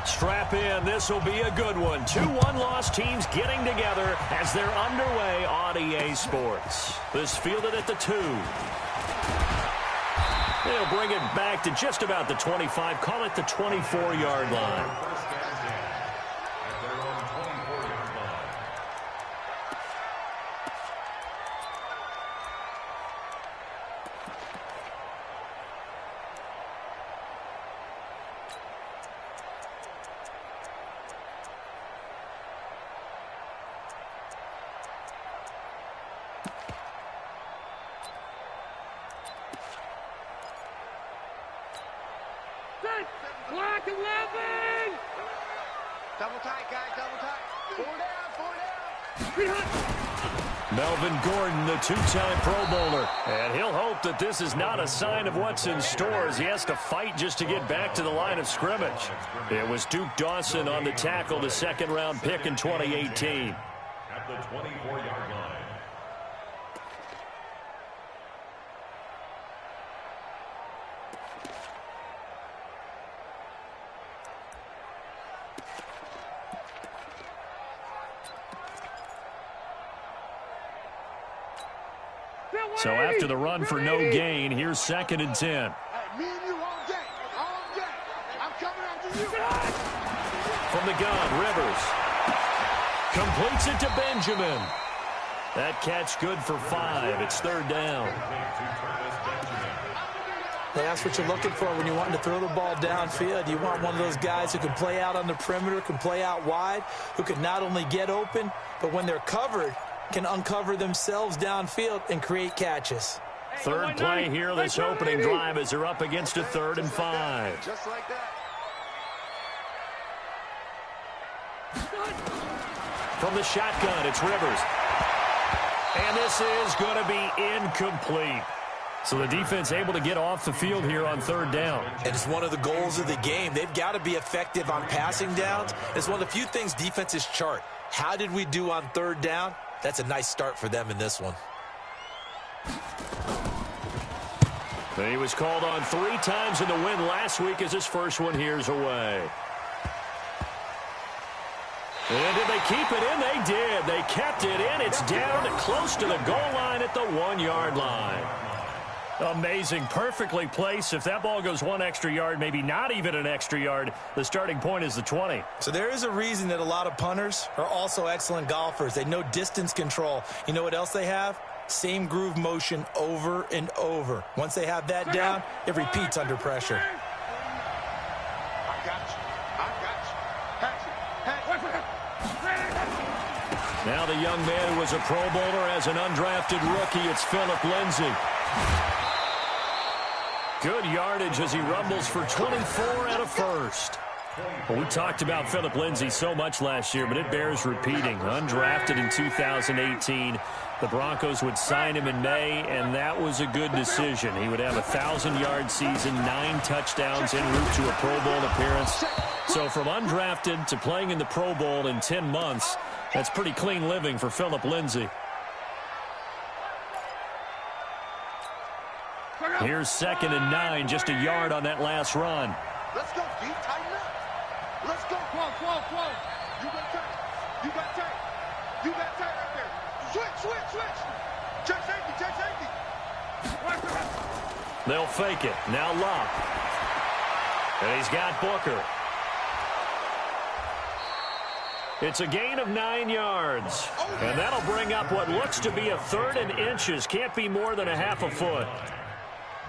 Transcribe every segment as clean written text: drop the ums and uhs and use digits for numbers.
Strap in. This will be a good one. 2 one-loss teams getting together as they're underway on EA Sports. This fielded at the 2. They'll bring it back to just about the 25. Call it the 24-yard line. Block 11! Double tight, guys, double tight. 4 down, 4 down. Melvin Gordon, the 2-time Pro Bowler. And he'll hope that this is not a sign of what's in store as he has to fight just to get back to the line of scrimmage. It was Duke Dawson on the tackle, the second-round pick in 2018. At the 24-yard line. So after the run for no gain, here's 2nd and 10. Hey, me and you all day. All day. I'm coming after you. From the gun, Rivers. Completes it to Benjamin. That catch good for 5. It's 3rd down. That's what you're looking for when you want to throw the ball downfield. You want one of those guys who can play out on the perimeter, can play out wide, who can not only get open, but when they're covered, can uncover themselves downfield and create catches. Third play here, this opening drive as they're up against a 3rd and 5. Just like that. From the shotgun, it's Rivers. And this is going to be incomplete. So the defense able to get off the field here on 3rd down. And it's one of the goals of the game. They've got to be effective on passing downs. It's one of the few things defenses chart. How did we do on 3rd down? That's a nice start for them in this one. He was called on 3 times in the win last week as his first one here's away. And did they keep it in? They did. They kept it in. It's down close to the goal line at the 1-yard line. Amazing. Perfectly placed. If that ball goes 1 extra yard, maybe not even an extra yard, the starting point is the 20. So there is a reason that a lot of punters are also excellent golfers. They know distance control. You know what else they have? Same groove motion over and over. Once they have that down, it repeats under pressure. I got you. I got you. Now the young man who was a Pro Bowler as an undrafted rookie, it's Philip Lindsay. Good yardage as he rumbles for 24 and a first. Well, we talked about Philip Lindsay so much last year, but it bears repeating. Undrafted in 2018. The Broncos would sign him in May, and that was a good decision. He would have a 1,000-yard season, 9 touchdowns en route to a Pro Bowl appearance. So from undrafted to playing in the Pro Bowl in 10 months, that's pretty clean living for Philip Lindsay. Here's 2nd and 9, just a yard on that last run. Let's go, D. Tighten up. Let's go. Whoa. You got tight. You got tight. You got tight right there. Switch. Check safety. They'll fake it. Now Locke. And he's got Booker. It's a gain of 9 yards. And that'll bring up what looks to be a 3rd and inches. Can't be more than a half a foot.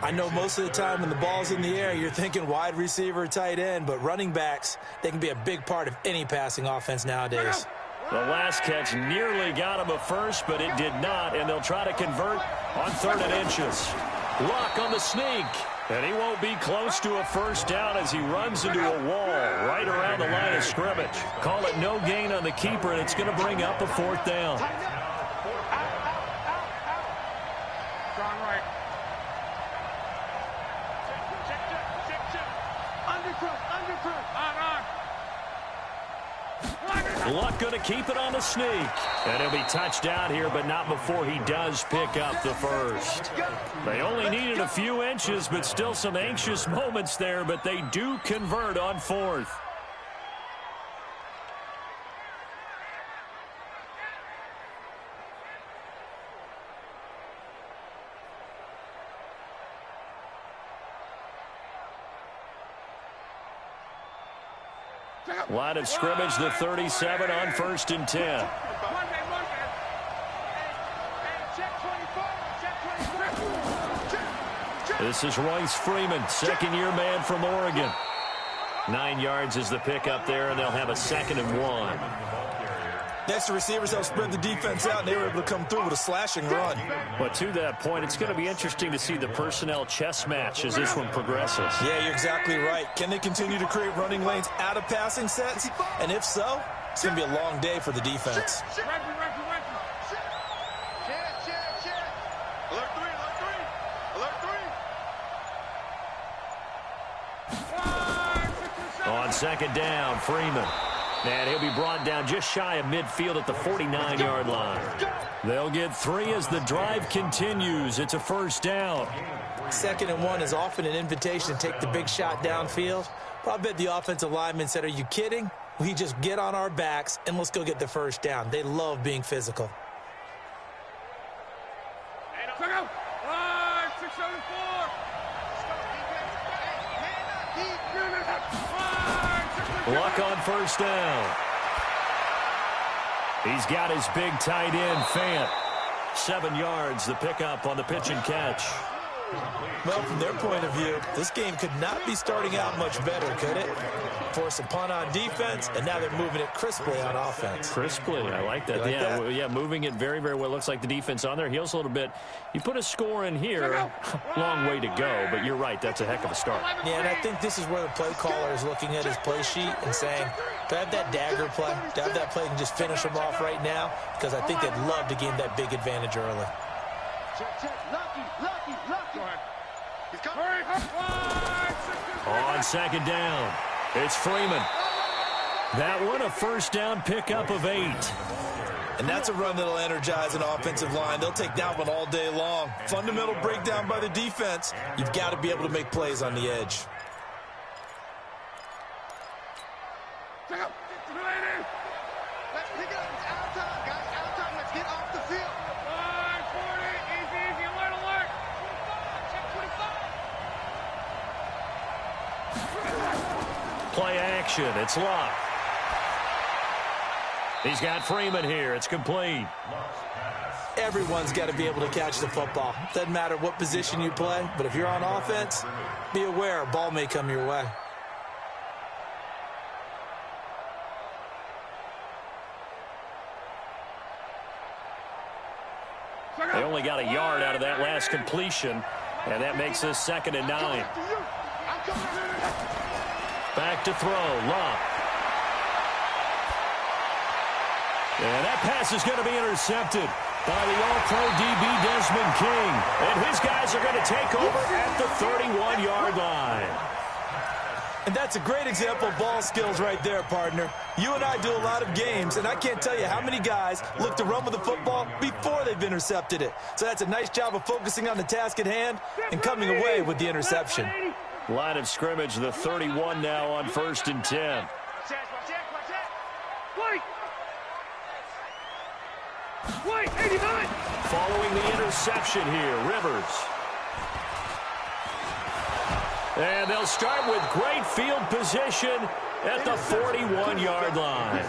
I know most of the time when the ball's in the air, you're thinking wide receiver, tight end, but running backs, they can be a big part of any passing offense nowadays. The last catch nearly got him a first, but it did not, and they'll try to convert on 3rd and inches. Locke on the sneak, and he won't be close to a first down as he runs into a wall right around the line of scrimmage. Call it no gain on the keeper, and it's going to bring up a 4th down. Luck going to keep it on the sneak. And he'll be touched out here, but not before he does pick up the first. They only needed a few inches, but still some anxious moments there, but they do convert on 4th. Line of scrimmage, the 37 on 1st and 10. This is Royce Freeman, second-year man from Oregon. 9 yards is the pickup there, and they'll have a 2nd and 1. Next, the receivers help spread the defense out, and they were able to come through with a slashing run. But to that point, it's going to be interesting to see the personnel chess match as this one progresses. Yeah, you're exactly right. Can they continue to create running lanes out of passing sets? And if so, it's going to be a long day for the defense. On 2nd down, Freeman. And he'll be brought down just shy of midfield at the 49-yard line. They'll get 3 as the drive continues. It's a 1st down. 2nd and 1 is often an invitation to take the big shot downfield. But I bet the offensive lineman said, are you kidding? We just get on our backs and let's go get the 1st down. They love being physical. Luck on 1st down. He's got his big tight end, Fant. 7 yards, the pickup on the pitch and catch. Well, from their point of view, this game could not be starting out much better, could it? Force a punt on defense, and now they're moving it crisply on offense. Crisply, I like that. Like yeah, that? yeah, moving it very, very well. Looks like the defense on their heels a little bit. You put a score in here, long way to go, but you're right, that's a heck of a start. Yeah, and I think this is where the play caller is looking at his play sheet and saying, do I have that dagger play? Do I have that play and just finish them off right now? Because I think they'd love to gain that big advantage early. On 2nd down, it's Freeman. That one, a 1st down pickup of 8. And that's a run that'll energize an offensive line. They'll take that one all day long. Fundamental breakdown by the defense. You've got to be able to make plays on the edge. Play action, it's Luck. He's got Freeman here, it's complete. Everyone's got to be able to catch the football. Doesn't matter what position you play, but if you're on offense, be aware a ball may come your way. They only got a yard out of that last completion, and that makes this 2nd and 9. Back to throw, Luck. And that pass is going to be intercepted by the All-Pro DB Desmond King. And his guys are going to take over at the 31-yard line. And that's a great example of ball skills right there, partner. You and I do a lot of games, and I can't tell you how many guys look to run with the football before they've intercepted it. So that's a nice job of focusing on the task at hand and coming away with the interception. Line of scrimmage, the 31 now on 1st and 10. Following the interception here, Rivers. And they'll start with great field position at the 41-yard line.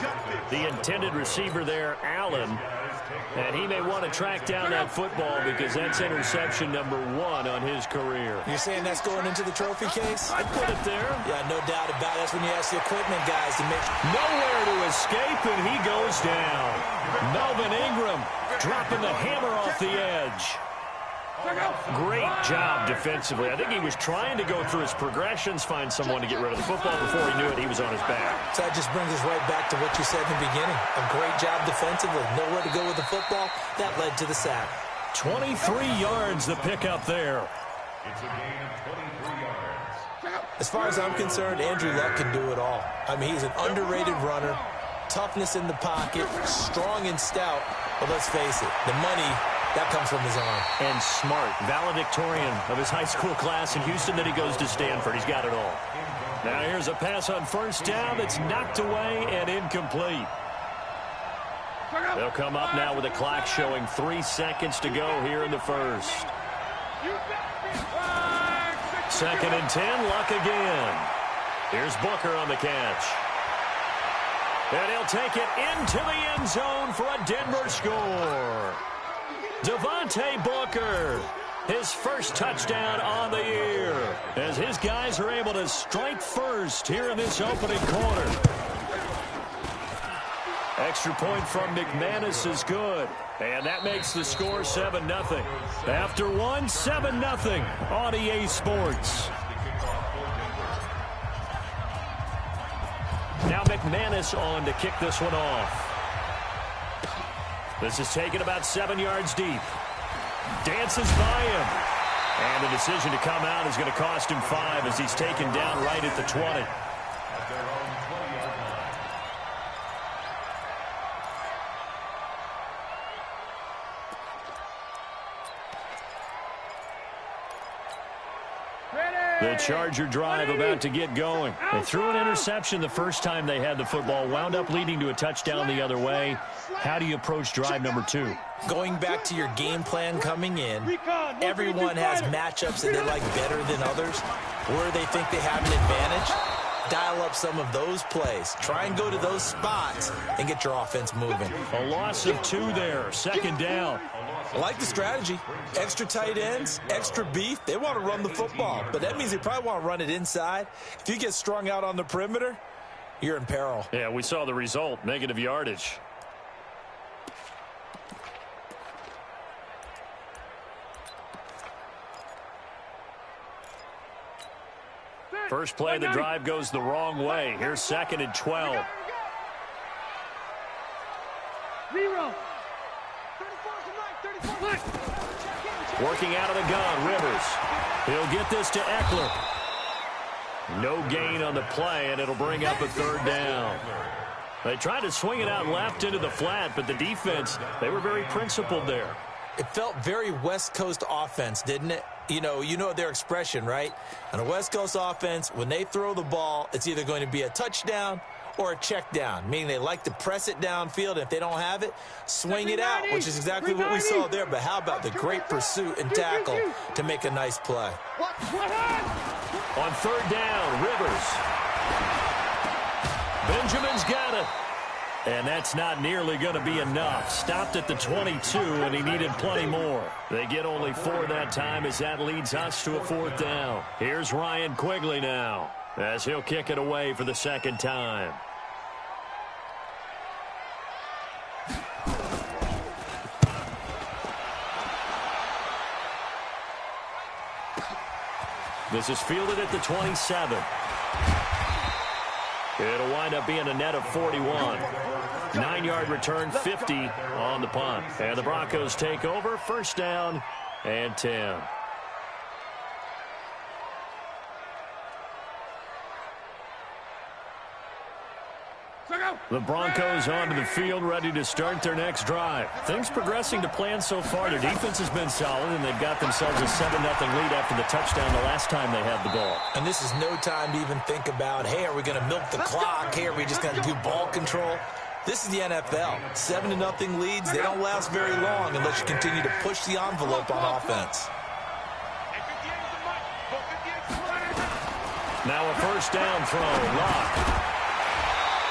The intended receiver there, Allen. And he may want to track down that football because that's interception number 1 on his career. You're saying that's going into the trophy case? I'd put it there. Yeah, no doubt about it. That's when you ask the equipment guys to make... Nowhere to escape, and he goes down. Melvin Ingram dropping the hammer off the edge. Great job defensively. I think he was trying to go through his progressions, find someone to get rid of the football. Before he knew it, he was on his back. So that just brings us right back to what you said in the beginning. A great job defensively. Nowhere to go with the football. That led to the sack. 23 yards the pickup there. It's a gain of 23 yards. As far as I'm concerned, Andrew Luck can do it all. I mean, he's an underrated runner. Toughness in the pocket, strong and stout. But let's face it, the money, that comes from his arm. And smart, valedictorian of his high school class in Houston. Then he goes to Stanford. He's got it all. Now here's a pass on 1st down that's knocked away and incomplete. They'll come up now with a clock showing 3 seconds to go here in the first. 2nd and 10, Luck again. Here's Booker on the catch. And he'll take it into the end zone for a Denver score. Devontae Booker, his first touchdown on the year, as his guys are able to strike first here in this opening quarter. Extra point from McManus is good, and that makes the score 7-0. After one, 7-0 on EA Sports. Now McManus on to kick this one off. This is taken about 7 yards deep. Dances by him. And the decision to come out is going to cost him 5 as he's taken down right at the 20. The Charger drive about to get going. They threw an interception the first time they had the football, wound up leading to a touchdown the other way. How do you approach drive number 2? Going back to your game plan coming in, everyone has matchups that they like better than others. Where they think they have an advantage, dial up some of those plays. Try and go to those spots and get your offense moving. A loss of 2 there, second down. I like the strategy. Extra tight ends, extra beef. They want to run the football, but that means they probably want to run it inside. If you get strung out on the perimeter, you're in peril. Yeah, we saw the result, negative yardage. First play of the drive goes the wrong way. Here's 2nd and 12. Working out of the gun, Rivers. He'll get this to Eckler. No gain on the play, and it'll bring up a 3rd down. They tried to swing it out left into the flat, but the defense, they were very principled there. It felt very West Coast offense, didn't it? You know their expression, right? On a West Coast offense, when they throw the ball, it's either going to be a touchdown or a check down, meaning they like to press it downfield. If they don't have it, swing it out, which is exactly what we saw there. But how about the great pursuit and tackle to make a nice play? On 3rd down, Rivers. Benjamin's got it. And that's not nearly going to be enough. Stopped at the 22, and he needed plenty more. They get only 4 that time as that leads us to a 4th down. Here's Ryan Quigley now as he'll kick it away for the 2nd time. This is fielded at the 27. It'll wind up being a net of 41. 9-yard return, 50 on the punt. And the Broncos take over, 1st down and 10. The Broncos onto the field, ready to start their next drive. Things progressing to plan so far. Their defense has been solid, and they've got themselves a 7-0 lead after the touchdown the last time they had the ball. And this is no time to even think about, hey, are we going to milk the clock? Hey, are we just going to do ball control? This is the NFL. 7-0 leads, they don't last very long unless you continue to push the envelope on offense. Now a 1st down throw, Locke.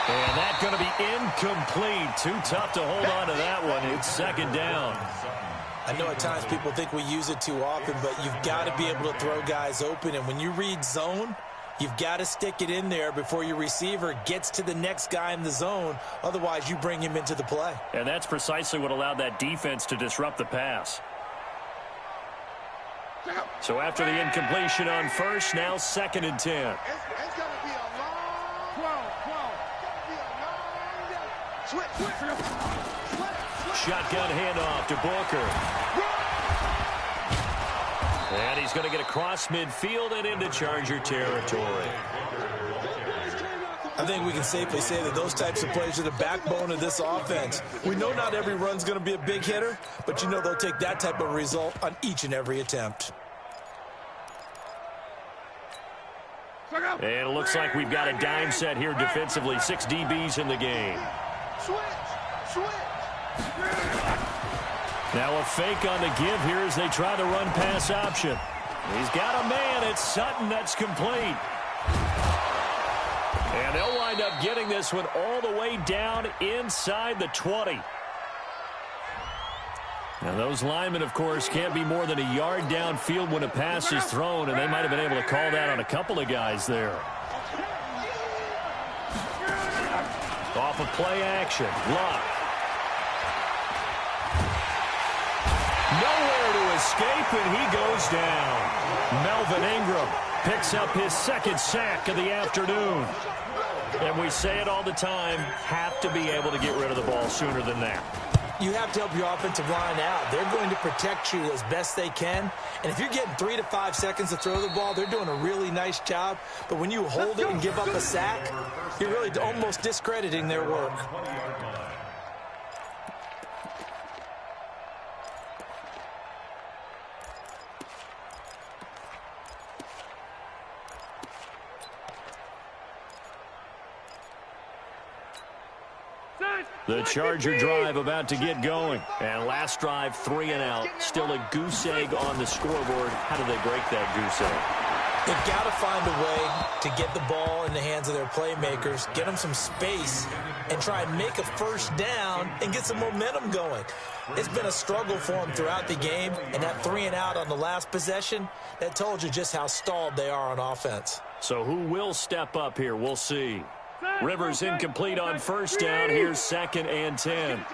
And that's going to be incomplete. Too tough to hold on to that one. It's 2nd down. I know at times people think we use it too often, but you've got to be able to throw guys open. And when you read zone, you've got to stick it in there before your receiver gets to the next guy in the zone. Otherwise, you bring him into the play. And that's precisely what allowed that defense to disrupt the pass. So after the incompletion on 1st, now 2nd and 10. It's going to be a long Shotgun handoff to Booker. And he's going to get across midfield and into Charger territory. I think we can safely say that those types of plays are the backbone of this offense. We know not every run's going to be a big hitter, but you know they'll take that type of result on each and every attempt. And it looks like we've got a dime set here defensively. 6 DBs in the game. Now a fake on the give here as they try the run pass option. He's got a man. It's Sutton. That's complete. And they'll wind up getting this one all the way down inside the 20. And those linemen, of course, can't be more than a yard downfield when a pass is thrown, and they might have been able to call that on a couple of guys there. Off of play action, Luck. Nowhere to escape, and he goes down. Melvin Ingram picks up his second sack of the afternoon. And we say it all the time, have to be able to get rid of the ball sooner than that. You have to help your offensive line out. They're going to protect you as best they can. And if you're getting 3 to 5 seconds to throw the ball, they're doing a really nice job. But when you hold it and give up a sack, you're really almost discrediting their work. The Charger drive about to get going. And last drive, 3 and out. Still a goose egg on the scoreboard. How do they break that goose egg? They've got to find a way to get the ball in the hands of their playmakers, get them some space, and try and make a first down and get some momentum going. It's been a struggle for them throughout the game, and that 3 and out on the last possession, that told you just how stalled they are on offense. So who will step up here? We'll see. Rivers incomplete on first down. Here's 2nd and 10. Hey,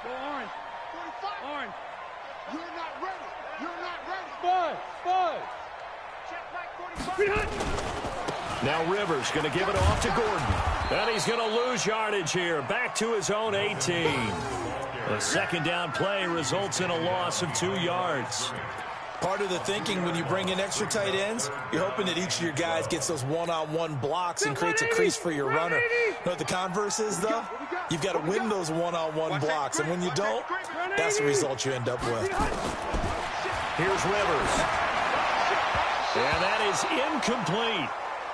go Orange. Orange. You're not ready. You're not ready. Five. Check back 45. Now Rivers going to give it off to Gordon. And he's going to lose yardage here. Back to his own 18. The second down play results in a loss of 2 yards. Part of the thinking when you bring in extra tight ends, you're hoping that each of your guys gets those one-on-one blocks and creates a crease for your runner. You know what the converse is, though? You've got to win those one-on-one blocks, and when you don't, that's the result you end up with. Here's Rivers. And that is incomplete.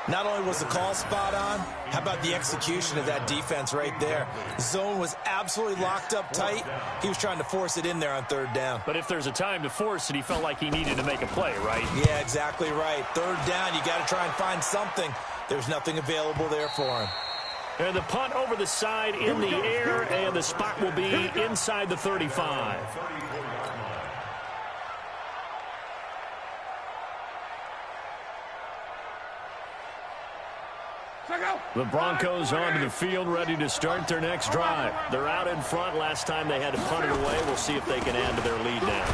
Not only was the call spot on, how about the execution of that defense right there? Zone was absolutely locked up tight. He was trying to force it in there on 3rd down. But if there's a time to force it, he felt like he needed to make a play, right? Yeah, exactly right. 3rd down, you got to try and find something. There's nothing available there for him. And the punt over the side in the air, and the spot will be inside the 35. The Broncos onto the field, ready to start their next drive. They're out in front. Last time they had to punt it away. We'll see if they can add to their lead now.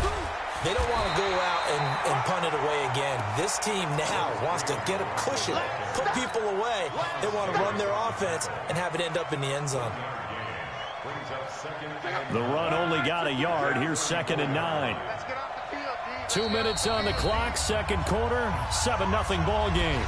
They don't want to go out and punt it away again. This team now wants to get a cushion, put people away. They want to run their offense and have it end up in the end zone. The run only got a yard. Here's 2nd and 9. 2 minutes on the clock, second quarter, 7-0 ball game.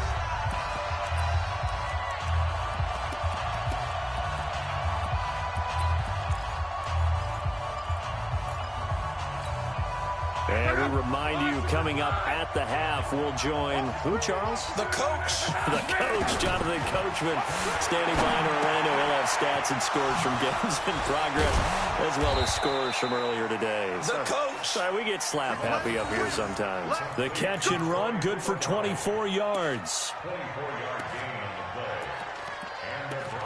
And we remind you, coming up at the half, we'll join who, Charles? The coach. The coach, Jonathan Coachman, standing by in Orlando. We'll have stats and scores from games in progress, as well as scores from earlier today. The coach. Sorry, we get slap happy up here sometimes. The catch and run, good for 24 yards.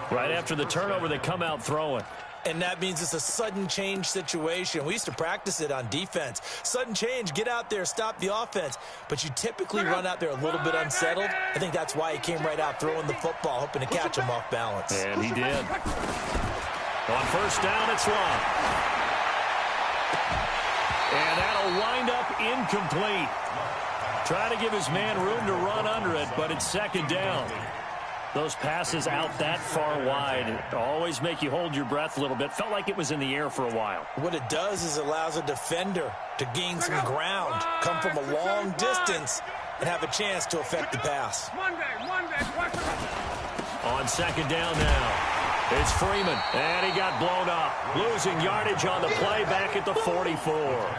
Right after the turnover, they come out throwing. And that means it's a sudden change situation. We used to practice it on defense. Sudden change, get out there, stop the offense. But you typically run out there a little bit unsettled. I think that's why he came right out throwing the football, hoping to catch him off balance. And he did. On first down, it's Long. And that'll wind up incomplete. Try to give his man room to run under it, but it's 2nd down. Those passes out that far wide always make you hold your breath a little bit. Felt like it was in the air for a while. What it does is it allows a defender to gain some ground, come from a long distance, and have a chance to affect the pass. On 2nd down now, it's Freeman, and he got blown up. Losing yardage on the play back at the 44.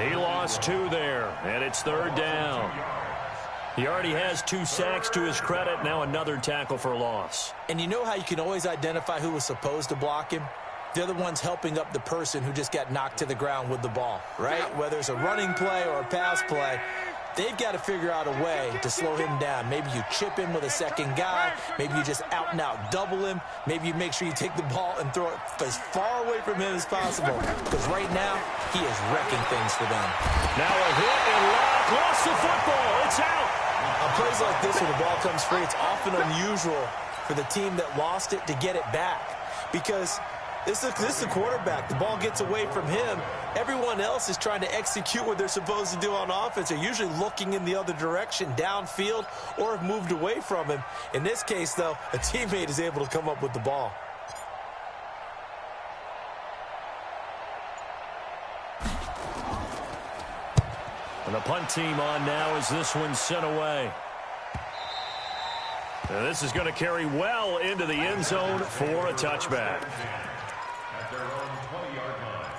He lost 2 there, and it's 3rd down. He already has 2 sacks to his credit. Now another tackle for loss. And you know how you can always identify who was supposed to block him? They're the ones helping up the person who just got knocked to the ground with the ball, right? Whether it's a running play or a pass play, They've got to figure out a way to slow him down. Maybe you chip him with a second guy. Maybe you just out-and-out double him. Maybe you make sure you take the ball and throw it as far away from him as possible. Because right now, he is wrecking things for them. Now a hit and Locke lost the football. It's out. On plays like this where the ball comes free, it's often unusual for the team that lost it to get it back. Because this is the quarterback. The ball gets away from him. Everyone else is trying to execute what they're supposed to do on offense. They're usually looking in the other direction, downfield, or have moved away from him. In this case, though, a teammate is able to come up with the ball. And the punt team on now as this one's sent away. And this is going to carry well into the end zone for a touchback. At their own 20-yard line.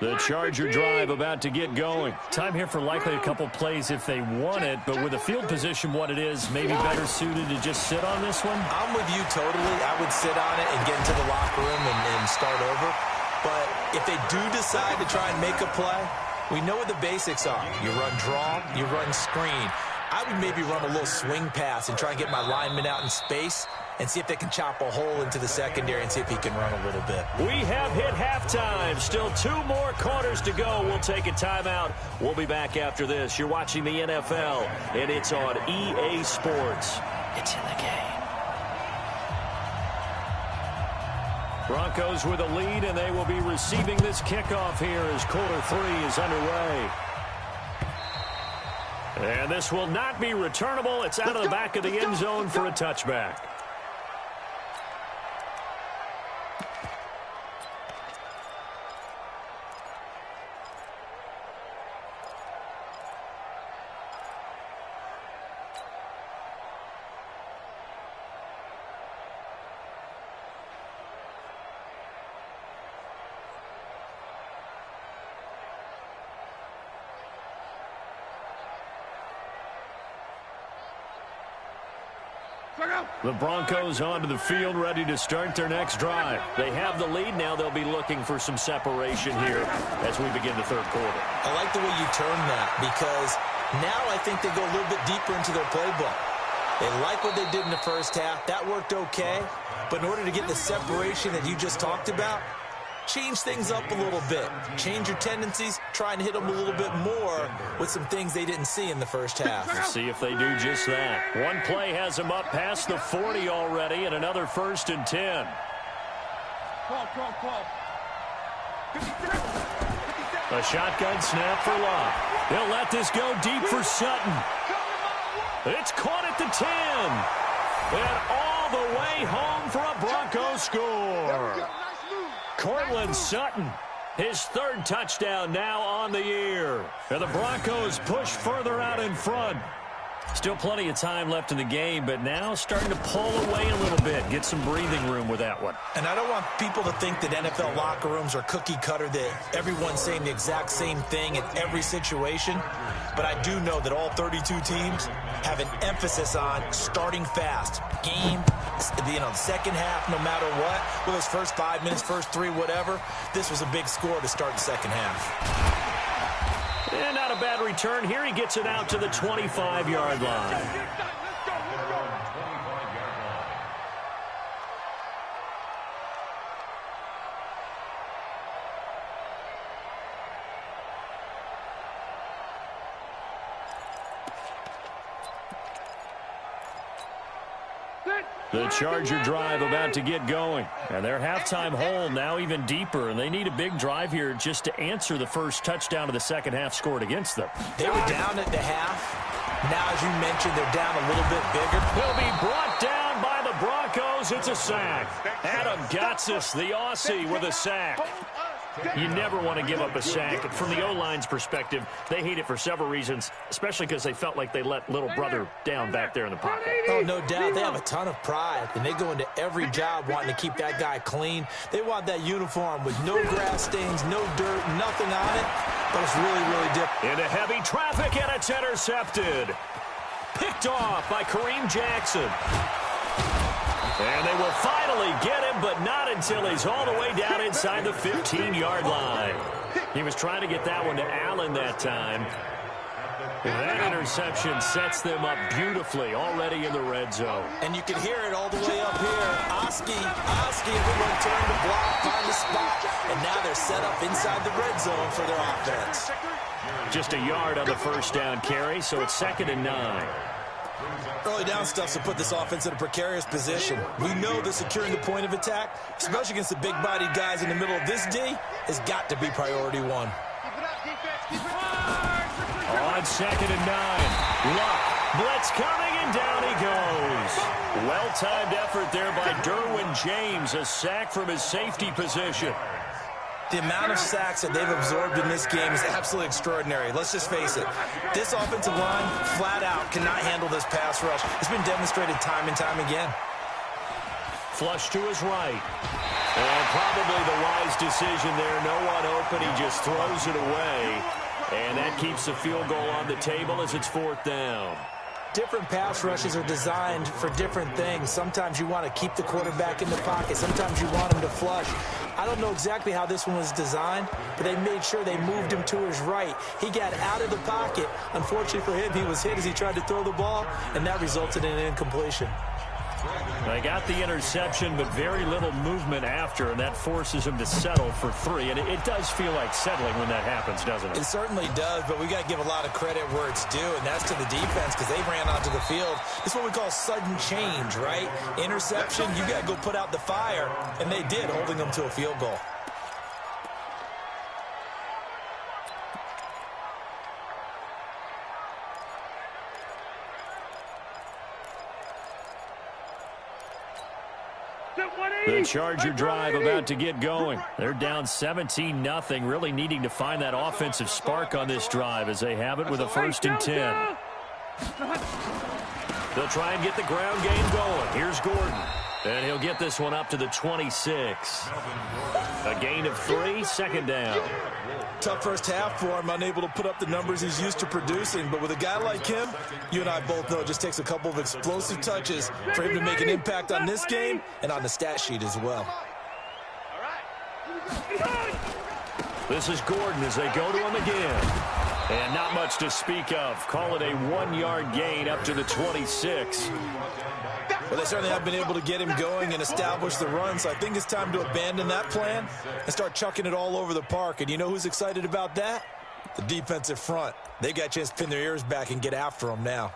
The Charger drive about to get going. Time here for likely a couple plays if they want it, but with the field position what it is, maybe better suited to just sit on this one? I'm with you totally. I would sit on it and get into the locker room and start over. But if they do decide to try and make a play, we know what the basics are. You run draw, you run screen. I would maybe run a little swing pass and try and get my lineman out in space and see if they can chop a hole into the secondary and see if he can run a little bit. We have hit halftime. Still 2 more quarters to go. We'll take a timeout. We'll be back after this. You're watching the NFL, and it's on EA Sports. It's in the game. Broncos with a lead, and they will be receiving this kickoff here as quarter 3 is underway. And this will not be returnable. It's out of the back of the end zone for a touchback. The Broncos onto the field, ready to start their next drive. They have the lead now. They'll be looking for some separation here as we begin the third quarter. I like the way you term that because now I think they go a little bit deeper into their playbook. They like what they did in the first half. That worked okay. But in order to get the separation that you just talked about, change things up a little bit. Change your tendencies. Try and hit them a little bit more with some things they didn't see in the first half. We'll see if they do just that. One play has them up past the 40 already, and another 1st and 10. A shotgun snap for Locke. They'll let this go deep for Sutton. It's caught at the 10. And all the way home for a Broncos score. Courtland Sutton, his 3rd touchdown now on the year. And the Broncos push further out in front. Still plenty of time left in the game, but now starting to pull away a little bit. Get some breathing room with that one. And I don't want people to think that NFL locker rooms are cookie cutter, that everyone's saying the exact same thing in every situation. But I do know that all 32 teams have an emphasis on starting fast. Game, the second half, no matter what. With those first 5 minutes, first 3, whatever. This was a big score to start the second half. And not a bad return here. He gets it out to the 25-yard line. The Charger drive about to get going. And their halftime hole now even deeper. And they need a big drive here just to answer the first touchdown of the second half scored against them. They were down at the half. Now, as you mentioned, they're down a little bit bigger. Will be brought down by the Broncos. It's a sack. Adam Gotsis, the Aussie, with a sack. You never want to give up a sack. From the O-line's perspective, they hate it for several reasons, especially because they felt like they let little brother down back there in the pocket. Oh, no doubt. They have a ton of pride, and they go into every job wanting to keep that guy clean. They want that uniform with no grass stains, no dirt, nothing on it, but it's really, really different. Into heavy traffic, and it's intercepted. Picked off by Kareem Jackson. And they will finally get him, but not until he's all the way down inside the 15-yard line. He was trying to get that one to Allen that time. That interception sets them up beautifully already in the red zone. And you can hear it all the way up here. Oski, everyone turned to block, find the spot, and now they're set up inside the red zone for their offense. Just a yard on the first down carry, so it's 2nd and 9. Early down stuff to put this offense in a precarious position. We know that securing the point of attack, especially against the big-bodied guys in the middle of this D, has got to be priority one. On 2nd and 9. Luck. Blitz coming, and down he goes. Well-timed effort there by Derwin James. A sack from his safety position. The amount of sacks that they've absorbed in this game is absolutely extraordinary. Let's just face it. This offensive line, flat out, cannot handle this pass rush. It's been demonstrated time and time again. Flush to his right. And probably the wise decision there. No one open. He just throws it away. And that keeps the field goal on the table as it's 4th down. Different pass rushes are designed for different things. Sometimes you want to keep the quarterback in the pocket. Sometimes you want him to flush. I don't know exactly how this one was designed, but they made sure they moved him to his right. He got out of the pocket. Unfortunately for him, he was hit as he tried to throw the ball, and that resulted in an incompletion. They got the interception, but very little movement after, and that forces him to settle for 3. And it does feel like settling when that happens, doesn't it? It certainly does, but we got to give a lot of credit where it's due, and that's to the defense because they ran onto the field. This is what we call sudden change, right? Interception, you got to go put out the fire, and they did, holding them to a field goal. The Charger drive about to get going. They're down 17-0, really needing to find that offensive spark on this drive as they have it with a 1st and 10. They'll try and get the ground game going. Here's Gordon. And he'll get this one up to the 26. A gain of 3, 2nd down. Tough first half for him, unable to put up the numbers he's used to producing. But with a guy like him, you and I both know it just takes a couple of explosive touches for him to make an impact on this game and on the stat sheet as well. This is Gordon as they go to him again. And not much to speak of. Call it a 1-yard gain up to the 26. Well, they certainly have been able to get him going and establish the run, so I think it's time to abandon that plan and start chucking it all over the park. And you know who's excited about that? The defensive front. They got a chance to pin their ears back and get after them now.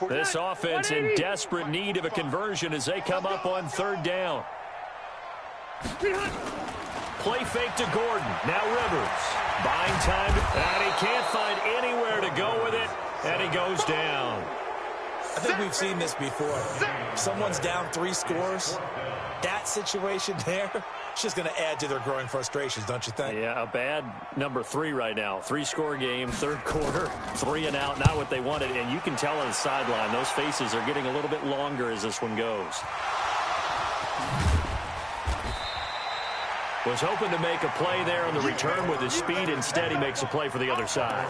This offense in desperate need of a conversion as they come up on 3rd down. Play fake to Gordon. Now Rivers. Buying time, and he can't find anywhere to go with it, and he goes down. I think we've seen this before. Someone's down 3 scores. That situation there, it's just going to add to their growing frustrations, don't you think? Yeah, a bad number 3 right now. 3-score game, 3rd quarter, 3 and out, not what they wanted. And you can tell on the sideline, those faces are getting a little bit longer as this one goes. Was hoping to make a play there on the return with his speed. Instead, he makes a play for the other side.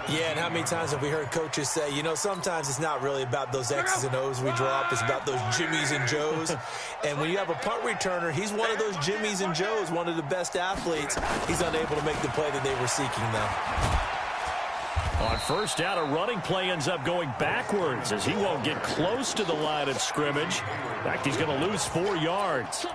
Yeah, and how many times have we heard coaches say, you know, sometimes it's not really about those X's and O's we drop. It's about those Jimmies and Joes. And when you have a punt returner, he's one of those Jimmies and Joes, one of the best athletes. He's unable to make the play that they were seeking, though. On 1st down, a running play ends up going backwards as he won't get close to the line of scrimmage. In fact, he's going to lose 4 yards.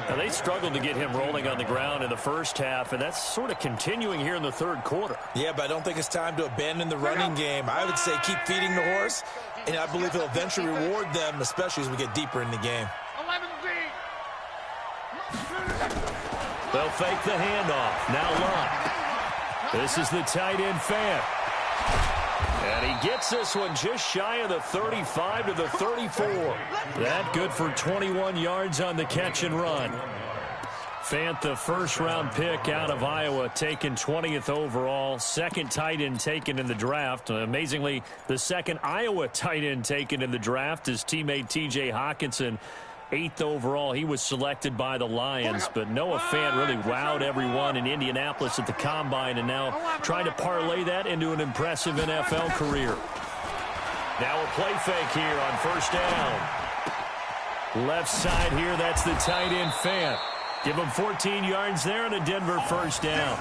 Now, they struggled to get him rolling on the ground in the first half, and that's sort of continuing here in the 3rd quarter. Yeah, but I don't think it's time to abandon the running game. I would say keep feeding the horse, and I believe he'll eventually reward them, especially as we get deeper in the game. They'll fake the handoff. Now Luck. This is the tight end Fant. And he gets this one just shy of the 35 to the 34. That good for 21 yards on the catch and run. Fant, the first-round pick out of Iowa, taken 20th overall. Second tight end taken in the draft. Amazingly, the second Iowa tight end taken in the draft is teammate T.J. Hockenson. 8th overall, he was selected by the Lions. But Noah Fant really wowed everyone in Indianapolis at the Combine and now trying to parlay that into an impressive NFL career. Now a play fake here on first down. Left side here, that's the tight end Fant. Give him 14 yards there and a Denver first down.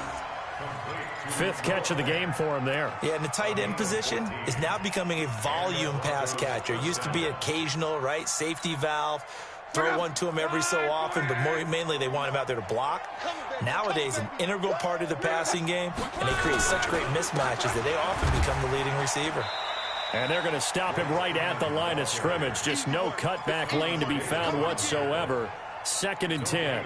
5th catch of the game for him there. Yeah, and the tight end position is now becoming a volume pass catcher. It used to be occasional, right? Safety valve. Throw one to him every so often, but mainly they want him out there to block. Nowadays, an integral part of the passing game, and they create such great mismatches that they often become the leading receiver. And they're going to stop him right at the line of scrimmage. Just no cutback lane to be found whatsoever. 2nd and 10.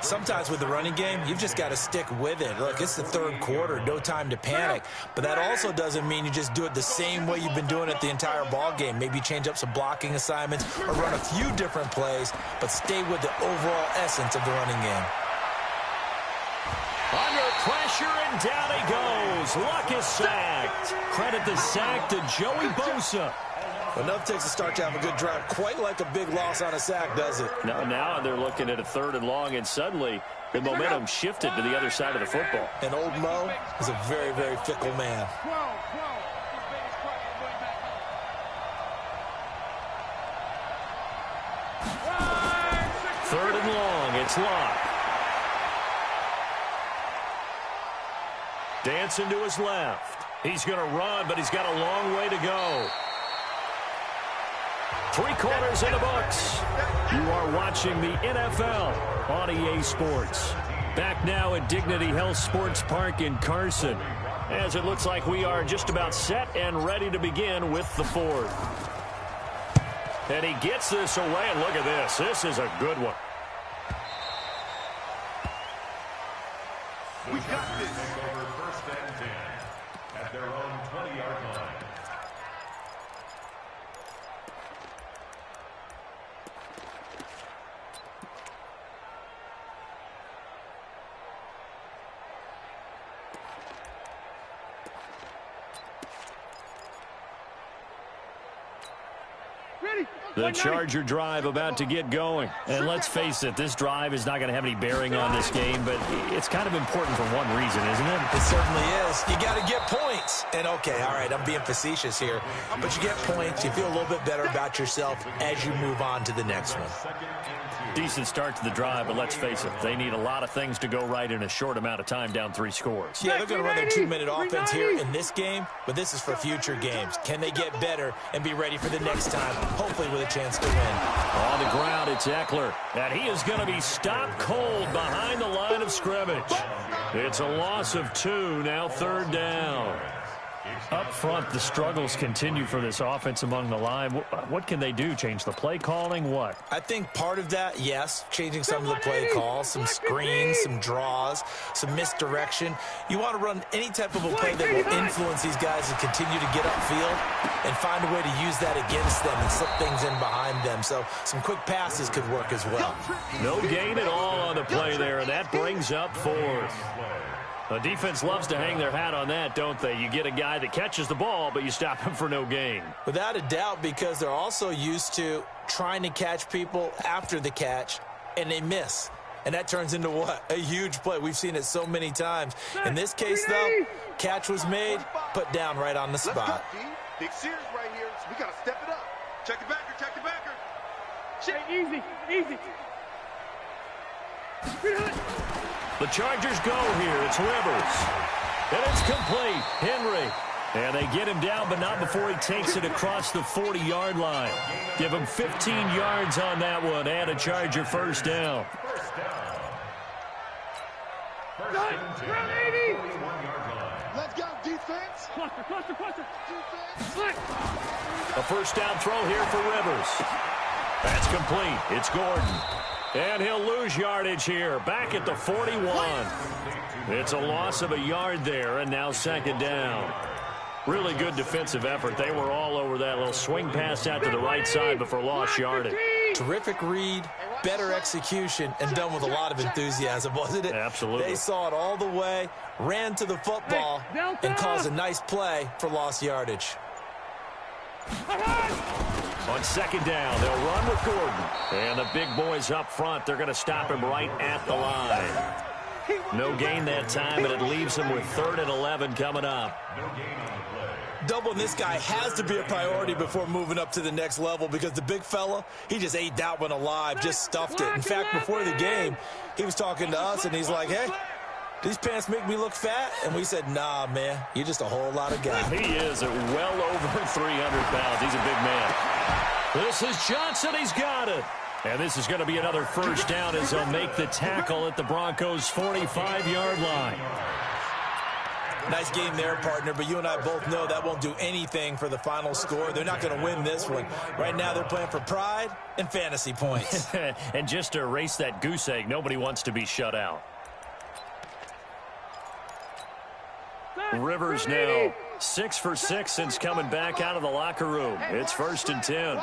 Sometimes with the running game, you've just got to stick with it. Look, it's the third quarter, no time to panic. But that also doesn't mean you just do it the same way you've been doing it the entire ball game. Maybe change up some blocking assignments or run a few different plays, but stay with the overall essence of the running game. Under pressure, and down he goes. Luck is sacked. Credit the sack to Joey Bosa. Enough takes a start to have a good drive. Quite like a big loss on a sack, does it? Now they're looking at a 3rd and long, and suddenly the momentum shifted to the other side of the football. And old Mo is a very, very fickle man. 3rd and long, it's Locke. Dancing to his left. He's going to run, but he's got a long way to go. 3 quarters in the books. You are watching the NFL on EA Sports. Back now at Dignity Health Sports Park in Carson, as it looks like we are just about set and ready to begin with the 4th. And he gets this away, and look at this. This is a good one. We got this. Over 1st and 10 at their own 20-yard line. The Charger drive about to get going. And let's face it, this drive is not going to have any bearing on this game, but it's kind of important for one reason, isn't it? It certainly is. You got to get points. And, okay, all right, I'm being facetious here, but you get points. You feel a little bit better about yourself as you move on to the next one. Decent start to the drive, but let's face it, they need a lot of things to go right in a short amount of time, down 3 scores. Yeah, they're going to run their 2-minute offense here in this game, but this is for future games. Can they get better and be ready for the next time, hopefully with a chance to win? On the ground, it's Eckler, and he is going to be stopped cold behind the line of scrimmage. It's a loss of 2, now 3rd down. Up front, the struggles continue for this offense among the line. What can they do? Change the play calling? What? I think part of that, yes, changing some of the play calls, some screens, some draws, some misdirection. You want to run any type of a play that will influence these guys to continue to get upfield and find a way to use that against them and slip things in behind them. So some quick passes could work as well. No gain at all on the play there, and that brings up 4th. The defense loves to hang their hat on that, don't they? You get a guy that catches the ball, but you stop him for no gain. Without a doubt, because they're also used to trying to catch people after the catch, and they miss. And that turns into what? A huge play. We've seen it so many times. In this case, though, catch was made, put down right on the spot. Big Sears right here, so we got to step it up. Check the backer, check the backer. Check, easy, easy. The Chargers go here. It's Rivers. And it's complete. Henry. And they get him down, but not before he takes it across the 40-yard line. Give him 15 yards on that one and a Charger first down. Let's go, defense. Cluster. Defense. A first down throw here for Rivers. That's complete. It's Gordon. And he'll lose yardage here, back at the 41. It's a loss of a yard there, and now 2nd down. Really good defensive effort. They were all over that little swing pass out to the right side before lost yardage. Terrific read, better execution and done with a lot of enthusiasm, wasn't it? Absolutely. They saw it all the way, ran to the football, and caused a nice play for lost yardage. On second down, they'll run with Gordon. And the big boys up front, they're going to stop him right at the line. No gain that time, but it leaves him with 3rd and 11 coming up. Doubling this guy has to be a priority before moving up to the next level because the big fella, he just ate that one alive, just stuffed it. In fact, before the game, he was talking to us, and he's like, hey, these pants make me look fat? And we said, nah, man, you're just a whole lot of guy. He is at well over 300 pounds. He's a big man. This is Johnson. He's got it. And this is going to be another first down as they'll make the tackle at the Broncos' 45-yard line. Nice game there, partner, but you and I both know that won't do anything for the final score. They're not going to win this one. Right now they're playing for pride and fantasy points. And just to erase that goose egg, nobody wants to be shut out. Rivers now 6 for 6 since coming back out of the locker room. It's 1st and 10.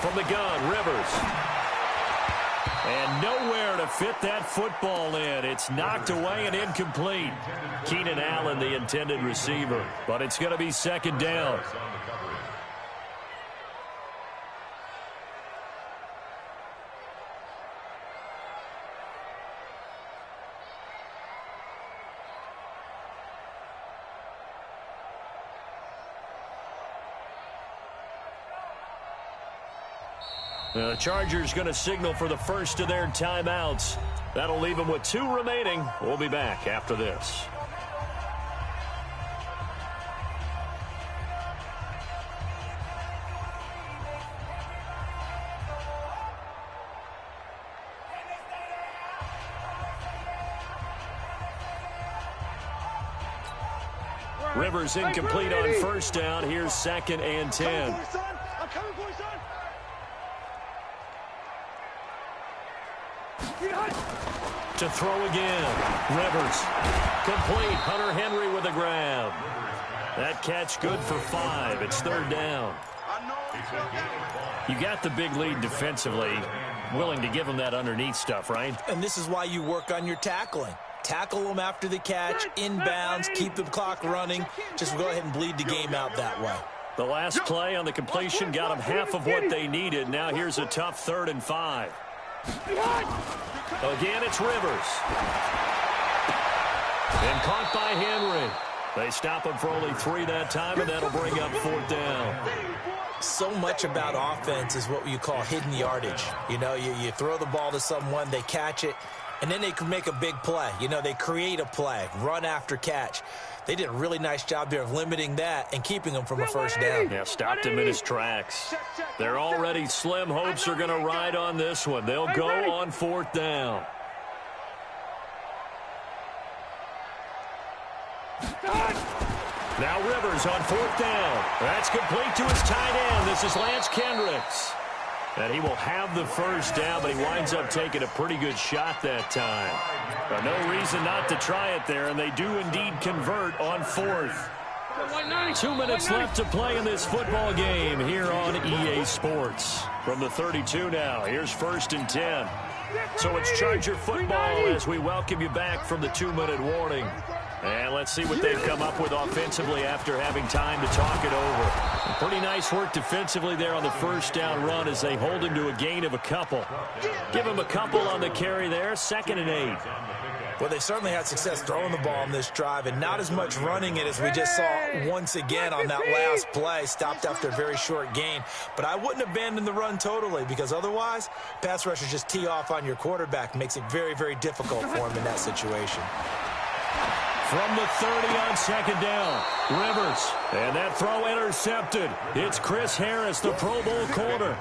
From the gun, Rivers. And nowhere to fit that football in. It's knocked away and incomplete. Keenan Allen, the intended receiver. But it's going to be 2nd down. The Chargers going to signal for the first of their timeouts. That'll leave them with 2 remaining. We'll be back after this. Rivers incomplete on 1st down. Here's 2nd and 10. To throw again. Rivers. Complete. Hunter Henry with a grab. That catch good for 5. It's 3rd down. You got the big lead defensively. Willing to give them that underneath stuff, right? And this is why you work on your tackling. Tackle them after the catch, inbounds, keep the clock running. Just go ahead and bleed the game out that way. The last play on the completion got them half of what they needed. Now here's a tough 3rd and 5. Again, it's Rivers. And caught by Henry. They stop him for only 3 that time, and that'll bring up 4th down. So much about offense is what you call hidden yardage. You know, you throw the ball to someone, they catch it, and then they can make a big play. You know, they create a play, run after catch. They did a really nice job there of limiting that and keeping him from a 1st down. Yeah, stopped him in his tracks. They're already slim hopes are going to ride on this one. They'll go on 4th down. Now Rivers on 4th down. That's complete to his tight end. This is Lance Kendricks. And he will have the 1st down, but he winds up taking a pretty good shot that time. But no reason not to try it there, and they do indeed convert on 4th. 2 minutes left to play in this football game here on EA Sports. From the 32 now, here's 1st and 10. So it's Charger football as we welcome you back from the 2-minute warning. And let's see what they've come up with offensively after having time to talk it over. Pretty nice work defensively there on the 1st down run as they hold him to a gain of a couple. Give him a couple on the carry there, 2nd and 8. Well, they certainly had success throwing the ball on this drive and not as much running it as we just saw once again on that last play. Stopped after a very short gain. But I wouldn't abandon the run totally because otherwise, pass rushers just tee off on your quarterback. Makes it very, very difficult for him in that situation. From the 30 on 2nd down, Rivers. And that throw intercepted. It's Chris Harris, the Pro Bowl corner.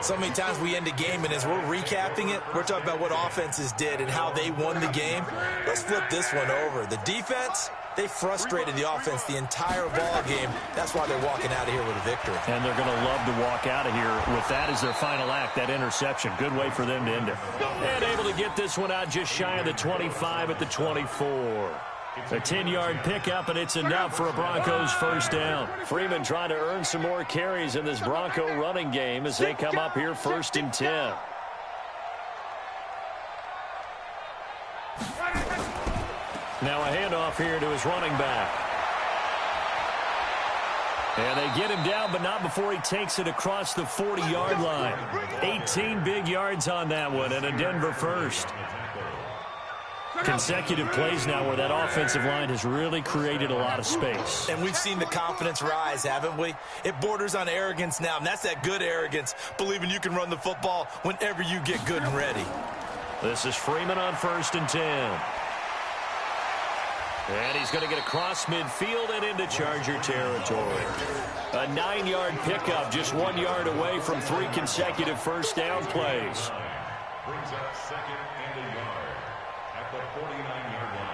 So many times we end a game, and as we're recapping it, we're talking about what offenses did and how they won the game. Let's flip this one over. The defense, They frustrated the offense the entire ball game. That's why they're walking out of here with a victory. And they're going to love to walk out of here with that as their final act, that interception. Good way for them to end it. And able to get this one out just shy of the 25 at the 24. A 10-yard pickup, and it's enough for a Broncos first down. Freeman trying to earn some more carries in this Bronco running game as they come up here 1st and 10. Now a handoff here to his running back. And they get him down, but not before he takes it across the 40-yard line. 18 big yards on that one, and a Denver first. Consecutive plays now where that offensive line has really created a lot of space. And we've seen the confidence rise, haven't we? It borders on arrogance now, and that's that good arrogance, believing you can run the football whenever you get good and ready. This is Freeman on 1st and 10. And he's going to get across midfield and into Charger territory. A 9-yard pickup, just 1 yard away from 3 consecutive first down plays. Brings up 2nd and a yard at the 49-yard line.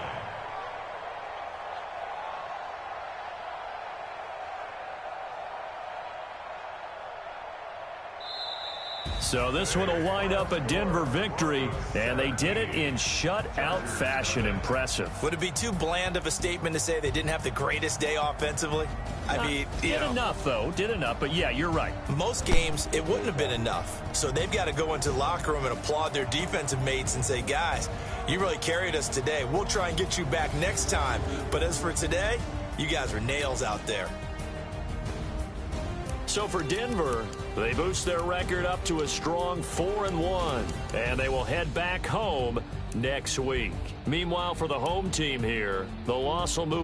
So this one will wind up a Denver victory, and they did it in shutout fashion. Impressive. Would it be too bland of a statement to say they didn't have the greatest day offensively? I mean, did enough, though. Did enough, but yeah, you're right. Most games, it wouldn't have been enough. So they've got to go into the locker room and applaud their defensive mates and say, guys, you really carried us today. We'll try and get you back next time. But as for today, you guys are nails out there. So for Denver, they boost their record up to a strong 4-1, and they will head back home next week. Meanwhile, for the home team here, the loss will move